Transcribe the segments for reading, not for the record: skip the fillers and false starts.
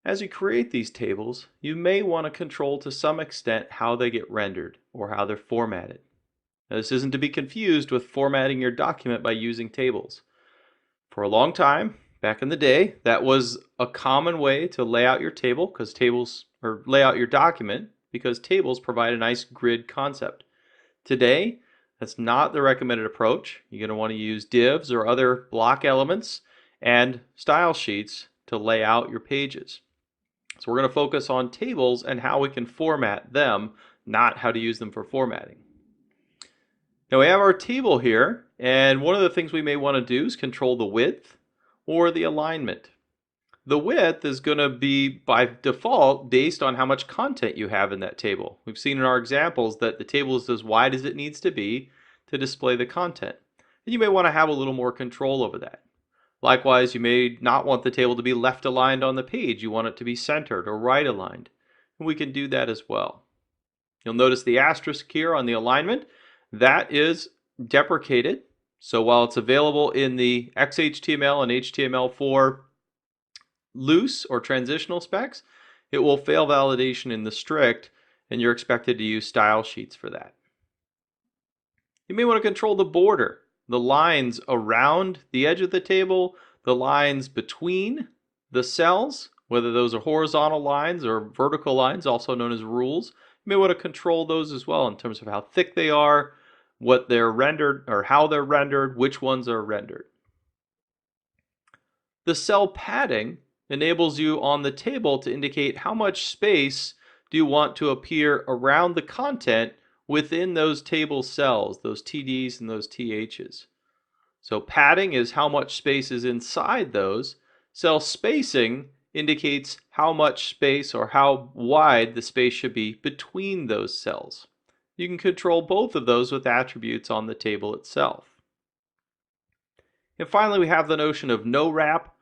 As you create these tables, you may want to control to some extent how they get rendered or how they're formatted. Now, this isn't to be confused with formatting your document by using tables. For a long time, back in the day, that was a common way to lay out your table because tables, or lay out your document because tables provide a nice grid concept. Today, that's not the recommended approach. You're going to want to use divs or other block elements and style sheets to lay out your pages. So we're going to focus on tables and how we can format them, not how to use them for formatting. Now we have our table here, and one of the things we may want to do is control the width or the alignment. The width is going to be by default based on how much content you have in that table. We've seen in our examples that the table is as wide as it needs to be to display the content. And you may want to have a little more control over that. Likewise, you may not want the table to be left aligned on the page. You want it to be centered or right aligned. And we can do that as well. You'll notice the asterisk here on the alignment. That is deprecated. So while it's available in the XHTML and HTML4 loose or transitional specs, it will fail validation in the strict, and you're expected to use style sheets for that. You may want to control the border, the lines around the edge of the table, the lines between the cells, whether those are horizontal lines or vertical lines, also known as rules. You may want to control those as well in terms of how thick they are, what they're rendered or how they're rendered, which ones are rendered. The cell padding enables you on the table to indicate how much space do you want to appear around the content within those table cells, those TDs and those THs. So padding is how much space is inside those. Cell spacing indicates how much space or how wide the space should be between those cells. You can control both of those with attributes on the table itself. And finally, we have the notion of no wrap.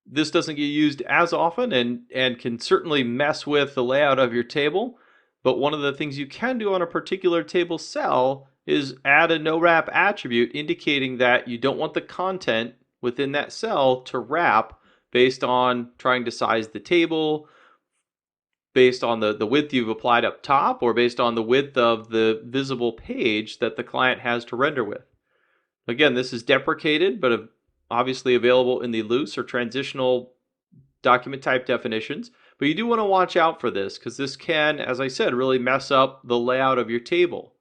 This doesn't get used as often and can certainly mess with the layout of your table. But one of the things you can do on a particular table cell is add a no wrap attribute indicating that you don't want the content within that cell to wrap based on trying to size the table, based on the width you've applied up top, or based on the width of the visible page that the client has to render with. Again, this is deprecated, but obviously available in the loose or transitional document type definitions. But you do want to watch out for this because this can, as I said, really mess up the layout of your table.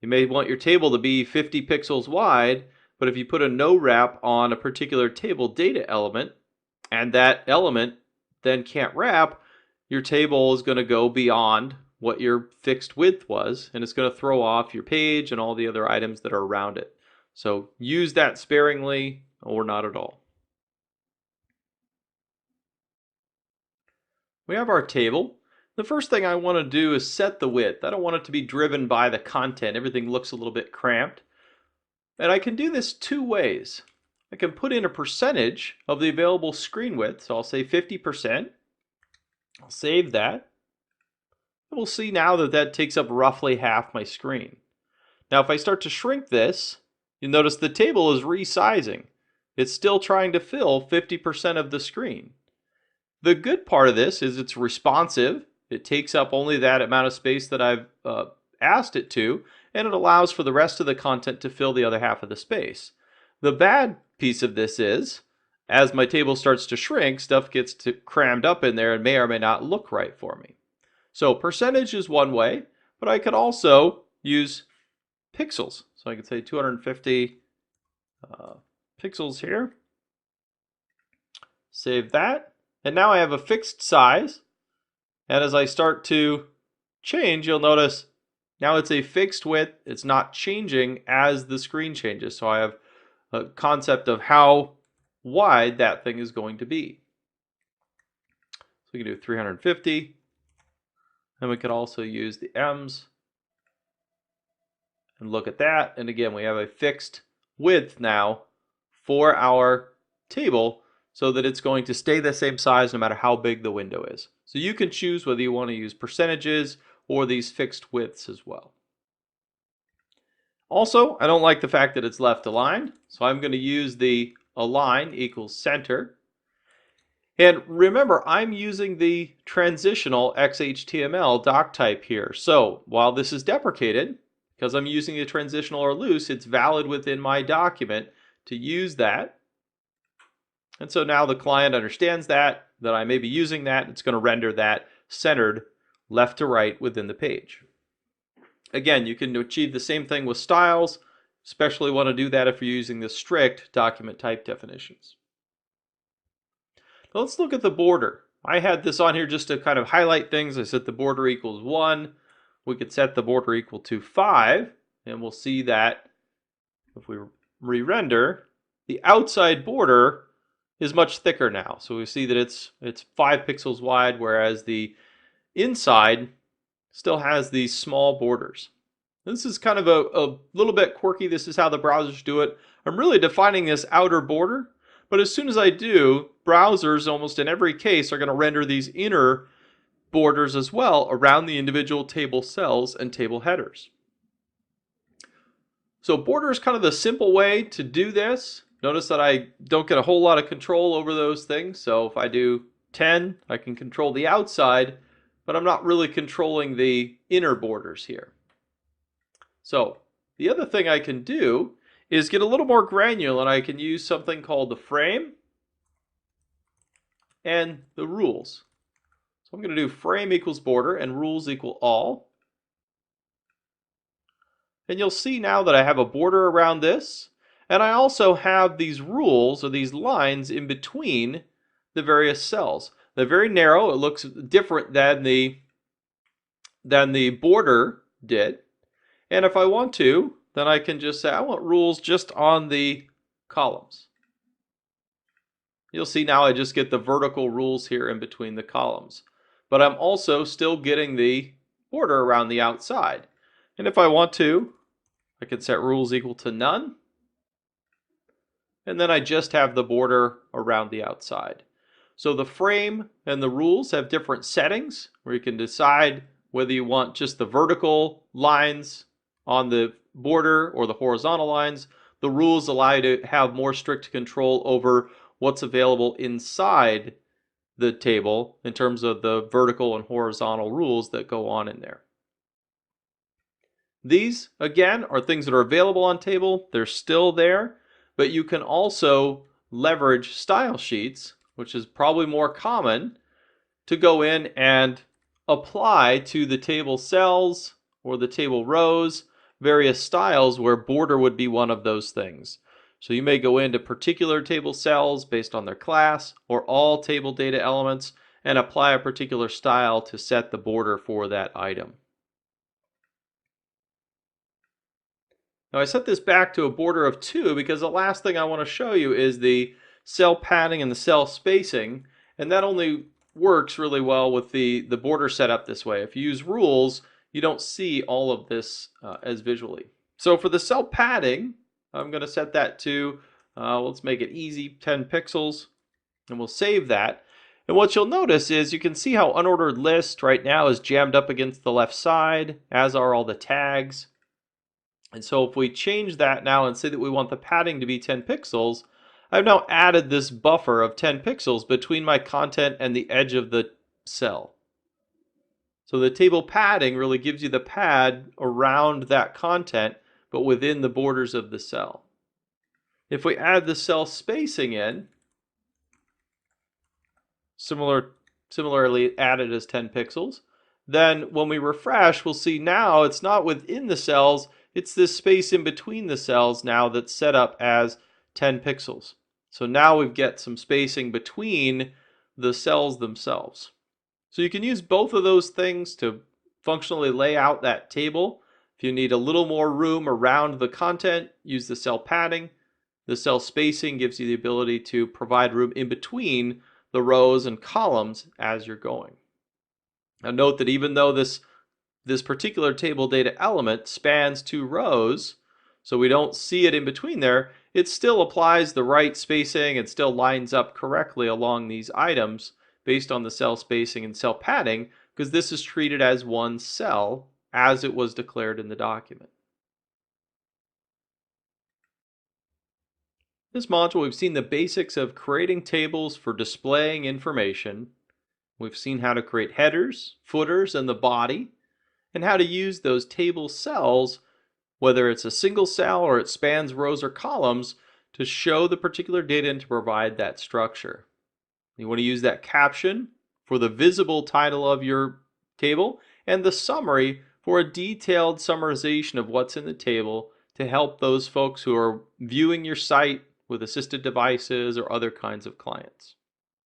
You may want your table to be 50 pixels wide, but if you put a no wrap on a particular table data element and that element then can't wrap, your table is going to go beyond what your fixed width was, and it's going to throw off your page and all the other items that are around it. So use that sparingly or not at all. We have our table. The first thing I want to do is set the width. I don't want it to be driven by the content. Everything looks a little bit cramped. And I can do this two ways. I can put in a percentage of the available screen width. So I'll say 50%. I'll save that. And we'll see now that that takes up roughly half my screen. Now if I start to shrink this, you'll notice the table is resizing. It's still trying to fill 50% of the screen. The good part of this is it's responsive. It takes up only that amount of space that I've asked it to, and it allows for the rest of the content to fill the other half of the space. The bad piece of this is, as my table starts to shrink, stuff gets crammed up in there and may or may not look right for me. So percentage is one way, but I could also use pixels. So I could say 250 pixels here. Save that. And now I have a fixed size. And as I start to change, you'll notice now it's a fixed width. It's not changing as the screen changes. So I have a concept of how wide that thing is going to be. So we can do 350. And we could also use the M's and look at that. And again, we have a fixed width now for our table so that it's going to stay the same size no matter how big the window is. So you can choose whether you want to use percentages or these fixed widths as well. Also, I don't like the fact that it's left aligned, so I'm going to use the align equals center. And remember, I'm using the transitional XHTML doc type here. So while this is deprecated, because I'm using the transitional or loose, it's valid within my document to use that. And so now the client understands that I may be using that. It's going to render that centered left to right within the page. Again, you can achieve the same thing with styles, especially want to do that if you're using the strict document type definitions. Now let's look at the border. I had this on here just to kind of highlight things. I set the border equals 1. We could set the border equal to 5, and we'll see that if we re-render, the outside border is much thicker now. So we see that it's 5 pixels wide, whereas the inside still has these small borders. This is kind of a little bit quirky. This is how the browsers do it. I'm really defining this outer border, but as soon as I do, browsers almost in every case are going to render these inner borders as well around the individual table cells and table headers. So border is kind of the simple way to do this. Notice that I don't get a whole lot of control over those things. So if I do 10, I can control the outside, but I'm not really controlling the inner borders here. So the other thing I can do is get a little more granular, and I can use something called the frame and the rules. So I'm going to do frame equals border and rules equal all. And you'll see now that I have a border around this, and I also have these rules or these lines in between the various cells. They're very narrow. It looks different than the border did. And if I want to, then I can just say I want rules just on the columns. You'll see now I just get the vertical rules here in between the columns. But I'm also still getting the border around the outside. And if I want to, I can set rules equal to none. And then I just have the border around the outside. So the frame and the rules have different settings where you can decide whether you want just the vertical lines on the border or the horizontal lines. The rules allow you to have more strict control over what's available inside the table in terms of the vertical and horizontal rules that go on in there. These, again, are things that are available on table. They're still there, but you can also leverage style sheets, which is probably more common, to go in and apply to the table cells or the table rows various styles where border would be one of those things. So you may go into particular table cells based on their class or all table data elements and apply a particular style to set the border for that item. Now I set this back to a border of 2 because the last thing I want to show you is the cell padding and the cell spacing, and that only works really well with the border setup this way. If you use rules, you don't see all of this as visually. So for the cell padding, I'm going to set that to, let's make it easy, 10 pixels, and we'll save that. And what you'll notice is you can see how unordered list right now is jammed up against the left side, as are all the tags. And so if we change that now and say that we want the padding to be 10 pixels, I've now added this buffer of 10 pixels between my content and the edge of the cell. So the table padding really gives you the pad around that content, but within the borders of the cell. If we add the cell spacing in, similarly added as 10 pixels, then when we refresh, we'll see now it's not within the cells, it's this space in between the cells now that's set up as 10 pixels. So now we've got some spacing between the cells themselves. So you can use both of those things to functionally lay out that table. If you need a little more room around the content, use the cell padding. The cell spacing gives you the ability to provide room in between the rows and columns as you're going. Now note that even though this particular table data element spans 2 rows, so we don't see it in between there, it still applies the right spacing and still lines up correctly along these items based on the cell spacing and cell padding, because this is treated as one cell as it was declared in the document. In this module, we've seen the basics of creating tables for displaying information. We've seen how to create headers, footers, and the body, and how to use those table cells, whether it's a single cell or it spans rows or columns, to show the particular data and to provide that structure. You want to use that caption for the visible title of your table and the summary for a detailed summarization of what's in the table to help those folks who are viewing your site with assisted devices or other kinds of clients.